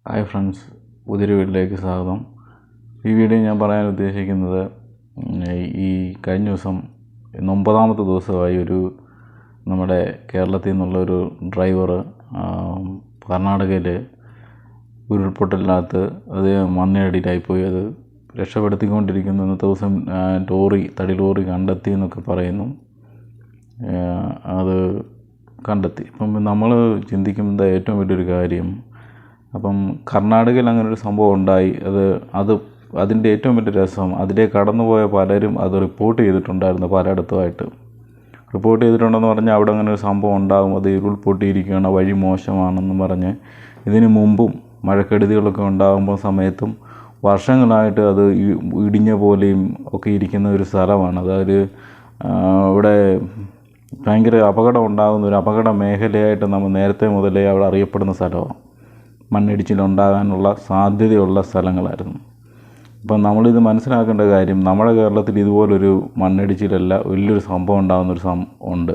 Hi friends, പുതിയൊരു വീട്ടിലേക്ക് സ്വാഗതം. ഈ വീഡിയോ ഞാൻ പറയാൻ ഉദ്ദേശിക്കുന്നത് ഈ കഴിഞ്ഞ ദിവസം 9ാമത്തെ ദിവസമായി നമ്മുടെ കേരളത്തിൽ നിന്നുള്ളൊരു ഡ്രൈവർ കർണാടകയിൽ ഉരുൾപൊട്ടലിനകത്ത് അത് മണ്ണിനടിയിലായിപ്പോയി. അത് രക്ഷപ്പെടുത്തിക്കൊണ്ടിരിക്കുന്നു. ഇന്നത്തെ ദിവസം തടി ലോറി കണ്ടെത്തി എന്നൊക്കെ പറയുന്നു. അത് കണ്ടെത്തി. അപ്പം നമ്മൾ ചിന്തിക്കുന്നത് ഏറ്റവും വലിയൊരു കാര്യം, അപ്പം കർണാടകയിൽ അങ്ങനൊരു സംഭവം ഉണ്ടായി. അതിൻ്റെ ഏറ്റവും വലിയ രസം, അതിലേക്ക് കടന്നുപോയ പലരും അത് റിപ്പോർട്ട് ചെയ്തിട്ടുണ്ടായിരുന്നു. പലയിടത്തുമായിട്ട് റിപ്പോർട്ട് ചെയ്തിട്ടുണ്ടെന്ന് പറഞ്ഞാൽ അവിടെ അങ്ങനെ ഒരു സംഭവം ഉണ്ടാകും, അത് ഉരുൾപൊട്ടിയിരിക്കുകയാണ്, വഴി മോശമാണെന്നും പറഞ്ഞ് ഇതിനു മുമ്പും മഴക്കെടുതികളൊക്കെ ഉണ്ടാകുമ്പോൾ സമയത്തും വർഷങ്ങളായിട്ട് അത് ഇടിഞ്ഞ പോലെയും ഒക്കെ ഇരിക്കുന്ന ഒരു സ്ഥലമാണ്. അതായത് ഇവിടെ ഭയങ്കര അപകടം ഉണ്ടാകുന്ന ഒരു അപകട മേഖലയായിട്ട് നമ്മൾ നേരത്തെ മുതലേ അവിടെ അറിയപ്പെടുന്ന സ്ഥലമാണ്. മണ്ണിടിച്ചിലുണ്ടാകാനുള്ള സാധ്യതയുള്ള സ്ഥലങ്ങളായിരുന്നു. അപ്പം നമ്മളിത് മനസ്സിലാക്കേണ്ട കാര്യം, നമ്മുടെ കേരളത്തിൽ ഇതുപോലൊരു മണ്ണിടിച്ചിലല്ല വലിയൊരു സംഭവം ഉണ്ടാകുന്നൊരു ഉണ്ട്.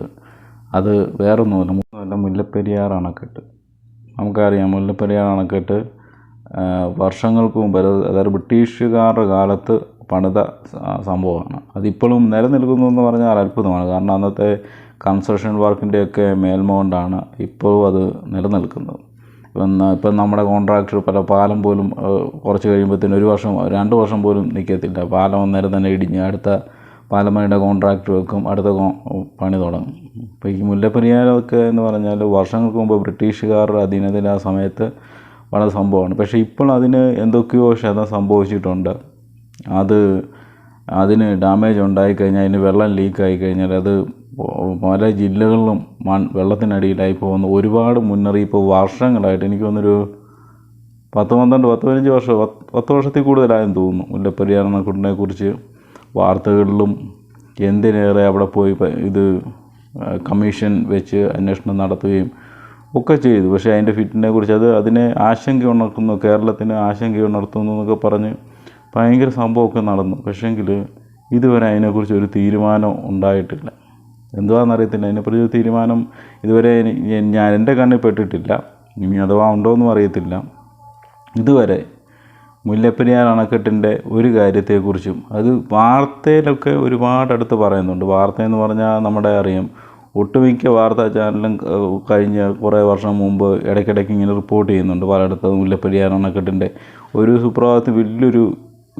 അത് വേറൊന്നുമല്ല, മുല്ലപ്പെരിയാർ അണക്കെട്ട്. നമുക്കറിയാം, മുല്ലപ്പെരിയാർ അണക്കെട്ട് വർഷങ്ങൾക്ക് മുമ്പ്, അതായത് ബ്രിട്ടീഷുകാരുടെ കാലത്ത് പണിത സംഭവമാണ്. അതിപ്പോഴും നിലനിൽക്കുന്നു എന്ന് പറഞ്ഞാൽ അത്ഭുതമാണ്. കാരണം അന്നത്തെ കൺസ്ട്രക്ഷൻ വർക്കിൻ്റെയൊക്കെ മേൽമ കൊണ്ടാണ് ഇപ്പോഴും അത് നിലനിൽക്കുന്നത്. ഇപ്പം നമ്മുടെ കോൺട്രാക്ടർ പല പാലം പോലും കുറച്ച് കഴിയുമ്പോഴത്തേനും 1 വർഷം 2 വർഷം പോലും നിൽക്കത്തില്ല. പാലം അന്നേരം തന്നെ ഇടിഞ്ഞ് അടുത്ത പാലം പണിയുടെ കോൺട്രാക്ടർ വെക്കും, അടുത്ത പണി തുടങ്ങും. ഇപ്പോൾ ഈ മുല്ലപ്പെരിയാറൊക്കെ എന്ന് പറഞ്ഞാൽ വർഷങ്ങൾക്ക് മുമ്പ് ബ്രിട്ടീഷുകാരുടെ അധീനതയിൽ ആ സമയത്ത് വളരെ സംഭവമാണ്. പക്ഷേ ഇപ്പോൾ അതിന് എന്തൊക്കെയോ ക്ഷതം സംഭവിച്ചിട്ടുണ്ട്. അതിന് ഡാമേജ് ഉണ്ടായിക്കഴിഞ്ഞാൽ, അതിന് വെള്ളം ലീക്കായി കഴിഞ്ഞാൽ അത് പല ജില്ലകളിലും വെള്ളത്തിനടിയിലായി പോകുന്ന ഒരുപാട് മുന്നറിയിപ്പ് വർഷങ്ങളായിട്ട്, എനിക്ക് തോന്നുന്നൊരു 10-15 വർഷം 10 വർഷത്തിൽ കൂടുതലായെന്ന് തോന്നുന്നു മുല്ലപ്പെരിയാർ അണക്കെട്ടിനെ കുറിച്ച് വാർത്തകളിലും. എന്തിനേറെ അവിടെ പോയി ഇത് കമ്മീഷൻ വെച്ച് അന്വേഷണം നടത്തുകയും ഒക്കെ ചെയ്തു. പക്ഷേ അതിൻ്റെ ഫിറ്റിനെ കുറിച്ച് അതിനെ ആശങ്കയുണർത്തുന്നു, കേരളത്തിന് ആശങ്കയുണർത്തുന്നു എന്നൊക്കെ പറഞ്ഞ് ഭയങ്കര സംഭവമൊക്കെ നടന്നു. പക്ഷേങ്കിൽ ഇതുവരെ അതിനെക്കുറിച്ച് ഒരു തീരുമാനം ഉണ്ടായിട്ടില്ല. എന്തുവാണെന്നറിയത്തില്ല. അതിനെക്കുറിച്ച് ഒരു തീരുമാനം ഇതുവരെ എൻ്റെ കണ്ണിൽ പെട്ടിട്ടില്ല. ഇനി അഥവാ ഉണ്ടോയെന്നും അറിയത്തില്ല. ഇതുവരെ മുല്ലപ്പെരിയാർ അണക്കെട്ടിൻ്റെ ഒരു കാര്യത്തെക്കുറിച്ചും, അത് വാർത്തയിലൊക്കെ ഒരുപാടടുത്ത് പറയുന്നുണ്ട്. വാർത്തയെന്ന് പറഞ്ഞാൽ നമ്മുടെ അറിയാം, ഒട്ടുമിക്ക വാർത്താ ചാനലും കഴിഞ്ഞ കുറേ വർഷം മുമ്പ് ഇടയ്ക്കിടയ്ക്ക് ഇങ്ങനെ റിപ്പോർട്ട് ചെയ്യുന്നുണ്ട് പലയിടത്തും. മുല്ലപ്പെരിയാർ അണക്കെട്ടിൻ്റെ ഒരു സുപ്രഭാതത്തിൽ വലിയൊരു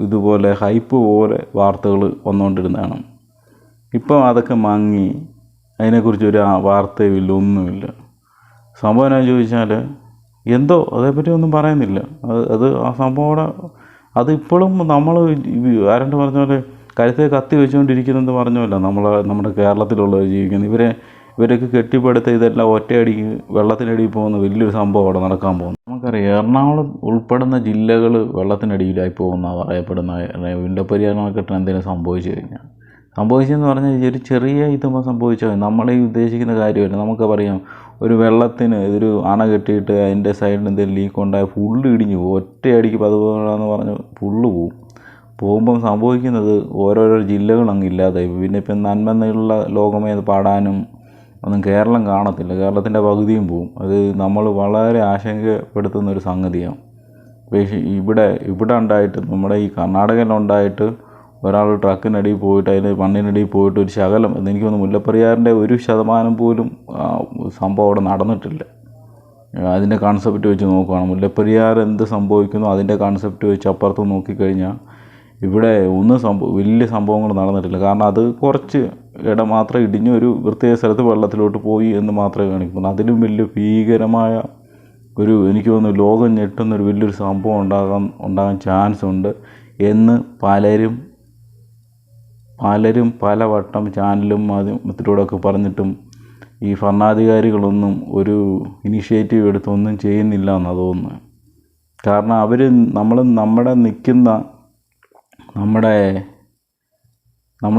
ഇതുപോലെ ഹൈപ്പ് പോലെ വാർത്തകൾ വന്നുകൊണ്ടിരുന്നതാണ്. ഇപ്പം അതൊക്കെ മങ്ങി, അതിനെക്കുറിച്ചൊരു വാർത്തയുമില്ല, ഒന്നുമില്ല. സംഭവം എന്നാന്ന് ചോദിച്ചാൽ എന്തോ അതേപ്പറ്റി ഒന്നും പറയുന്നില്ല. ആ സംഭവം അതിപ്പോഴും നമ്മൾ ആരണ്ട് പറഞ്ഞ പോലെ കരുത്തെ കത്തി വെച്ചുകൊണ്ടിരിക്കുന്നെന്ന് പറഞ്ഞല്ല നമ്മുടെ കേരളത്തിലുള്ളവർ ജീവിക്കുന്നത്. ഇവരൊക്കെ കെട്ടിപ്പടുത്ത ഇതെല്ലാം ഒറ്റയടിക്ക് വെള്ളത്തിനടിയിൽ പോകുന്ന വലിയൊരു സംഭവം അവിടെ നടക്കാൻ പോകുന്നു. നമുക്കറിയാം, എറണാകുളം ഉൾപ്പെടുന്ന ജില്ലകൾ വെള്ളത്തിനടിയിലായി പോകുന്നതാണ് പറയപ്പെടുന്ന. മുല്ലപ്പെരിയാർ അണക്കെട്ടിന് എന്തെങ്കിലും സംഭവിച്ചെന്ന് പറഞ്ഞാൽ ഒരു ചെറിയ ഇതുമ്പോൾ സംഭവിച്ചാൽ നമ്മളീ ഉദ്ദേശിക്കുന്ന കാര്യമല്ല. നമുക്ക് പറയാം, ഒരു വെള്ളത്തിന് ഒരു അണ കെട്ടിയിട്ട് അതിൻ്റെ സൈഡിൽ എന്തെങ്കിലും ലീക്ക് ഉണ്ടായാൽ ഫുള്ള് ഇടിഞ്ഞു പോകും. ഒറ്റയടിക്ക് 10 പറഞ്ഞ് ഫുള്ള് പോകുമ്പം സംഭവിക്കുന്നത് ഓരോരോ ജില്ലകളങ്ങ് ഇല്ലാതായി. പിന്നെ ഇപ്പം നന്മയുള്ള ലോകമേ അത് പാടാനും ഒന്നും കേരളം കാണത്തില്ല. കേരളത്തിൻ്റെ പകുതിയും പോവും. അത് നമ്മൾ വളരെ ആശങ്കപ്പെടുത്തുന്നൊരു സംഗതിയാണ്. പക്ഷേ ഇവിടെ ഉണ്ടായിട്ട്, നമ്മുടെ ഈ കർണാടകയിലുണ്ടായിട്ട് ഒരാൾ ട്രക്കിനടിയിൽ പോയിട്ട് അതിൽ മണ്ണിനടിയിൽ പോയിട്ട് ഒരു ശകലം, എനിക്ക് തോന്നുന്നു മുല്ലപ്പെരിയാറിൻ്റെ 1% പോലും സംഭവം അവിടെ നടന്നിട്ടില്ല. അതിൻ്റെ കൺസെപ്റ്റ് വെച്ച് നോക്കുകയാണ്, മുല്ലപ്പെരിയാർ എന്ത് സംഭവിക്കുന്നു അതിൻ്റെ കൺസെപ്റ്റ് വെച്ച് അപ്പുറത്ത് നോക്കിക്കഴിഞ്ഞാൽ ഇവിടെ വലിയ സംഭവങ്ങൾ നടന്നിട്ടില്ല. കാരണം അത് കുറച്ച് ഇടം മാത്രം ഇടിഞ്ഞ് ഒരു പ്രത്യേക സ്ഥലത്ത് വെള്ളത്തിലോട്ട് പോയി എന്ന് മാത്രമേ കാണിക്കുള്ളൂ. അതിലും വലിയ ഭീകരമായ എനിക്ക് തോന്നുന്നു ലോകം ഞെട്ടുന്നൊരു വലിയൊരു സംഭവം ഉണ്ടാകാൻ ചാൻസ് ഉണ്ട് എന്ന് പലരും പലവട്ടം ചാനലും മാധ്യമത്തിലൂടെയൊക്കെ പറഞ്ഞിട്ടും ഈ ഭരണാധികാരികളൊന്നും ഒരു ഇനിഷ്യേറ്റീവ് എടുത്തൊന്നും ചെയ്യുന്നില്ല എന്നാണ് തോന്നുന്നത്. കാരണം അവർ നമ്മൾ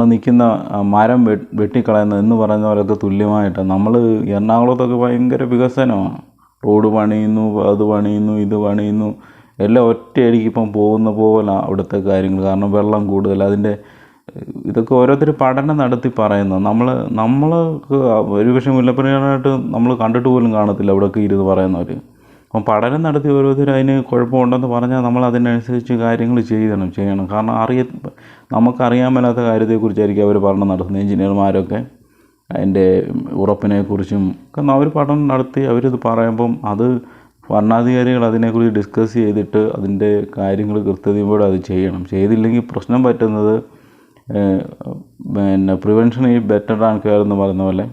നിൽക്കുന്ന മരം വെട്ടിക്കളയുന്ന എന്ന് പറയുന്ന പോലൊക്കെ തുല്യമായിട്ടാണ്. നമ്മൾ എറണാകുളത്തൊക്കെ ഭയങ്കര വികസനമാണ്. റോഡ് പണിയുന്നു, അത് പണിയുന്നു, ഇത് പണിയുന്നു, എല്ലാം ഒറ്റയടിക്ക് ഇപ്പം പോകുന്ന പോലെ അവിടുത്തെ കാര്യങ്ങൾ. കാരണം വെള്ളം കൂടുതൽ, ഇതൊക്കെ ഓരോരുത്തർ പഠനം നടത്തി പറയുന്നത്. നമ്മൾ ഒരു പക്ഷേ മുല്ലപ്പെരിയാറായിട്ട് നമ്മൾ കണ്ടിട്ട് പോലും കാണത്തില്ല അവിടെയൊക്കെ ഇരുന്ന് പറയുന്നവർ. അപ്പം പഠനം നടത്തി ഓരോരുത്തരും അതിന് കുഴപ്പമുണ്ടെന്ന് പറഞ്ഞാൽ നമ്മൾ അതിനനുസരിച്ച് കാര്യങ്ങൾ ചെയ്യണം. കാരണം നമുക്കറിയാൻ മേലാത്ത കാര്യത്തെക്കുറിച്ചായിരിക്കും അവർ പഠനം നടത്തുന്നത്. എഞ്ചിനീയർമാരൊക്കെ അതിൻ്റെ ഉറപ്പിനെക്കുറിച്ചും ഒക്കെ അവർ പഠനം നടത്തി അവരിത് പറയുമ്പം അത് ഭരണാധികാരികൾ അതിനെക്കുറിച്ച് ഡിസ്കസ് ചെയ്തിട്ട് അതിൻ്റെ കാര്യങ്ങൾ കൃത്യതയോടെ അത് ചെയ്യണം. ചെയ്തില്ലെങ്കിൽ പ്രശ്നം പറ്റുന്നത് prevention is better than care എന്ന് പറയുന്ന പോലെ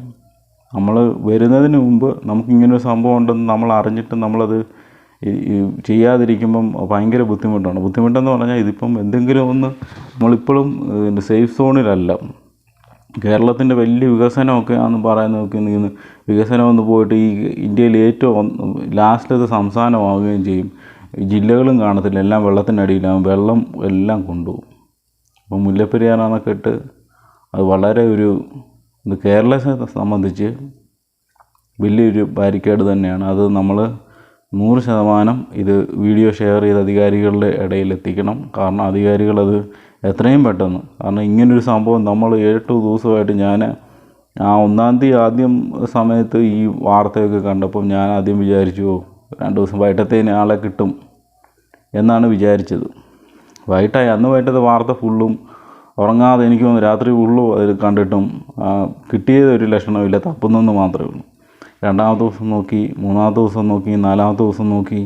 നമ്മൾ വരുന്നതിന് മുമ്പ് നമുക്കിങ്ങനൊരു സംഭവം ഉണ്ടെന്ന് നമ്മൾ അറിഞ്ഞിട്ട് നമ്മളത് ചെയ്യാതിരിക്കുമ്പം ഭയങ്കര ബുദ്ധിമുട്ടെന്ന് പറഞ്ഞാൽ ഇതിപ്പം എന്തെങ്കിലും ഒന്ന് നമ്മളിപ്പോഴും സേഫ് സോണിലല്ല. കേരളത്തിൻ്റെ വലിയ വികസനമൊക്കെ ആണെന്ന് പറയുന്നത് വികസനമൊന്ന് പോയിട്ട് ഈ ഇന്ത്യയിൽ ഏറ്റവും ലാസ്റ്റിലത്തെ സംസ്ഥാനമാവുകയും ചെയ്യും. ജില്ലകളും കാണത്തില്ല, എല്ലാം വെള്ളത്തിനടിയിലാവും, വെള്ളം എല്ലാം കൊണ്ടുപോകും. അപ്പം മുല്ലപ്പെരിയാർ അണക്കെട്ട് അത് വളരെ ഇത് കേരളത്തെ സംബന്ധിച്ച് വലിയൊരു ബാരിക്കേഡ് തന്നെയാണ്. അത് നമ്മൾ 100% ഇത് വീഡിയോ ഷെയർ ചെയ്ത് അധികാരികളുടെ ഇടയിൽ എത്തിക്കണം. കാരണം അധികാരികളത് എത്രയും പെട്ടെന്ന്, കാരണം ഇങ്ങനൊരു സംഭവം നമ്മൾ 7 ദിവസമായിട്ട് ഞാൻ ആ 1-ാം തീയതി ആദ്യം സമയത്ത് ഈ വാർത്തയൊക്കെ കണ്ടപ്പോൾ ഞാൻ ആദ്യം വിചാരിച്ചു 2 ദിവസം വൈകിട്ടത്തേന് ആളെ കിട്ടും എന്നാണ് വിചാരിച്ചത്. അന്ന് വൈകിട്ടത്തെ വാർത്ത ഫുള്ളും ഉറങ്ങാതെ എനിക്ക് തോന്നുന്നു രാത്രി ഫുള്ളും അതിൽ കണ്ടിട്ടും കിട്ടിയത് ഒരു ലക്ഷണമില്ല, തപ്പുന്നെന്ന് മാത്രമേ ഉള്ളൂ. 2-ാമത്തെ ദിവസം നോക്കി, 3-ാമത്തെ ദിവസം നോക്കി, 4-ാമത്തെ ദിവസം നോക്കി,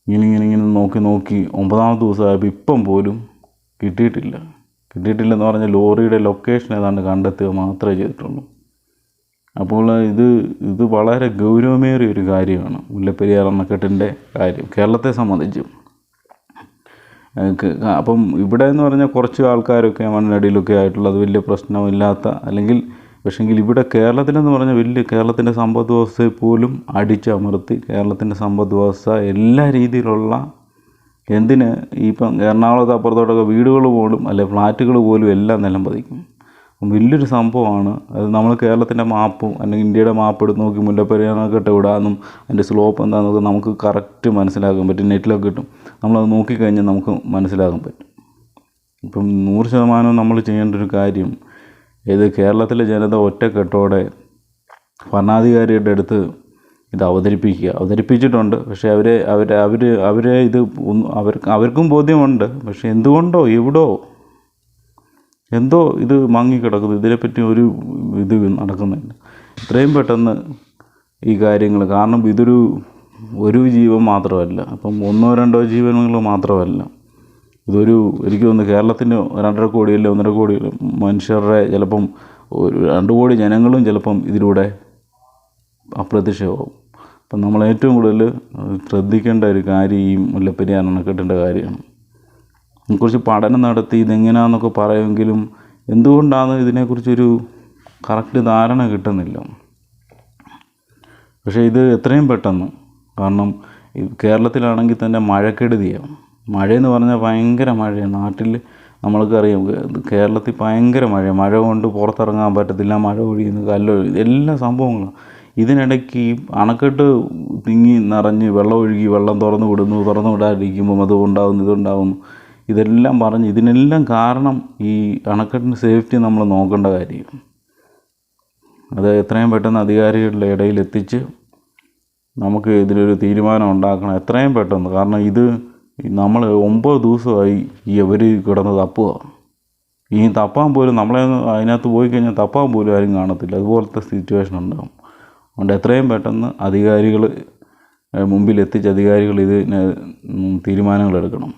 ഇങ്ങനെ നോക്കി 9-ാമത്തെ ദിവസമായപ്പോൾ ഇപ്പം പോലും കിട്ടിയിട്ടില്ലെന്ന് പറഞ്ഞാൽ ലോറിയുടെ ലൊക്കേഷൻ ഏതാണ്ട് കണ്ടെത്തുക മാത്രമേ ചെയ്തിട്ടുള്ളൂ. അപ്പോൾ ഇത് വളരെ ഗൗരവമേറിയ ഒരു കാര്യമാണ് മുല്ലപ്പെരിയാർ അണക്കെട്ടിൻ്റെ കാര്യം കേരളത്തെ സംബന്ധിച്ച്. അപ്പം ഇവിടെ എന്ന് പറഞ്ഞാൽ കുറച്ച് ആൾക്കാരൊക്കെ മണ്ണിനടിയിലൊക്കെ ആയിട്ടുള്ളത് വലിയ പ്രശ്നമില്ലാത്ത, പക്ഷെങ്കിൽ ഇവിടെ കേരളത്തിലെന്ന് പറഞ്ഞാൽ കേരളത്തിൻ്റെ സമ്പദ് വ്യവസ്ഥയെ പോലും അടിച്ചമർത്തി കേരളത്തിൻ്റെ സമ്പദ് വ്യവസ്ഥ എല്ലാ രീതിയിലുള്ള ഇപ്പം എറണാകുളത്ത് അപ്പുറത്തോട്ടൊക്കെ വീടുകൾ പോലും ഫ്ലാറ്റുകൾ പോലും എല്ലാം നിലം പതിക്കും. വലിയൊരു സംഭവമാണ് അത്. നമ്മൾ കേരളത്തിൻ്റെ മാപ്പും അല്ലെങ്കിൽ ഇന്ത്യയുടെ മാപ്പ് എടുത്ത് നോക്കി മുല്ലപ്പെരിയാർ അണക്കെട്ട് എവിടാന്നും അതിൻ്റെ സ്ലോപ്പ് എന്താണെന്നൊക്കെ നമുക്ക് കറക്റ്റ് മനസ്സിലാക്കാൻ പറ്റും. നെറ്റിലൊക്കെ കിട്ടും. നമ്മളത് നോക്കിക്കഴിഞ്ഞാൽ നമുക്ക് മനസ്സിലാക്കാൻ പറ്റും. ഇപ്പം 100% നമ്മൾ ചെയ്യേണ്ട ഒരു കാര്യം കേരളത്തിലെ ജനത ഒറ്റക്കെട്ടോടെ ഭരണാധികാരിയുടെ അടുത്ത് ഇത് അവതരിപ്പിച്ചിട്ടുണ്ട്. പക്ഷേ അവരെ അവർക്കും ബോധ്യമുണ്ട്. പക്ഷേ എന്തുകൊണ്ടോ എന്തോ ഇത് മങ്ങിക്കിടക്കുന്നു. ഇതിനെപ്പറ്റി ഇത് നടക്കുന്നില്ല. എത്രയും പെട്ടെന്ന് ഈ കാര്യങ്ങൾ, കാരണം ഒരു ജീവൻ മാത്രമല്ല, അപ്പം 1-2 ജീവനുകൾ മാത്രമല്ല, എനിക്ക് തോന്നുന്നു കേരളത്തിന് 2.5 കോടി 1.5 കോടി മനുഷ്യരുടെ ചിലപ്പം 2 കോടി ജനങ്ങളും ചിലപ്പം ഇതിലൂടെ അപ്രത്യക്ഷമാകും. അപ്പം നമ്മൾ ഏറ്റവും കൂടുതൽ ശ്രദ്ധിക്കേണ്ട ഒരു കാര്യം ഈ മുല്ലപ്പെരിയാർ അണക്കെട്ടിൻ്റെ കാര്യമാണ്. ഇതിനെക്കുറിച്ച് പഠനം നടത്തി ഇതെങ്ങനെയാണെന്നൊക്കെ പറയുമെങ്കിലും എന്തുകൊണ്ടാണ് ഇതിനെക്കുറിച്ചൊരു കറക്റ്റ് ധാരണ കിട്ടുന്നില്ല. പക്ഷേ ഇത് എത്രയും പെട്ടെന്ന്, കാരണം കേരളത്തിലാണെങ്കിൽ തന്നെ മഴക്കെടുതിയാണ്. മഴയെന്ന് പറഞ്ഞാൽ ഭയങ്കര മഴയാണ്. നാട്ടിൽ നമ്മൾക്കറിയാം കേരളത്തിൽ ഭയങ്കര മഴ കൊണ്ട് പുറത്തിറങ്ങാൻ പറ്റത്തില്ല, മഴ ഒഴിയുന്നു, കല്ലൊഴുകുന്നു, എല്ലാ സംഭവങ്ങളും. ഇതിനിടയ്ക്ക് ഈ അണക്കെട്ട് തിങ്ങി നിറഞ്ഞ് വെള്ളം തുറന്നു വിടാതിരിക്കുമ്പം ഇതുണ്ടാകുന്നു. ഇതെല്ലാം പറഞ്ഞ് ഇതിനെല്ലാം കാരണം ഈ അണക്കെട്ടിൻ്റെ സേഫ്റ്റി നമ്മൾ നോക്കേണ്ട കാര്യം. അത് എത്രയും പെട്ടെന്ന് അധികാരികളുടെ ഇടയിൽ എത്തിച്ച് നമുക്ക് ഇതിലൊരു തീരുമാനം ഉണ്ടാക്കണം, എത്രയും പെട്ടെന്ന്. കാരണം നമ്മൾ 9 ദിവസമായി ഇവർ കിടന്ന് തപ്പുക. ഈ തപ്പാൻ പോലും അതിനകത്ത് പോയി കഴിഞ്ഞാൽ തപ്പാൻ പോലും ആരും കാണത്തില്ല. അതുപോലത്തെ സിറ്റുവേഷൻ ഉണ്ടാകും. അതുകൊണ്ട് എത്രയും പെട്ടെന്ന് അധികാരികൾ മുമ്പിൽ എത്തിച്ച് അധികാരികൾ ഇതിന് തീരുമാനങ്ങളെടുക്കണം.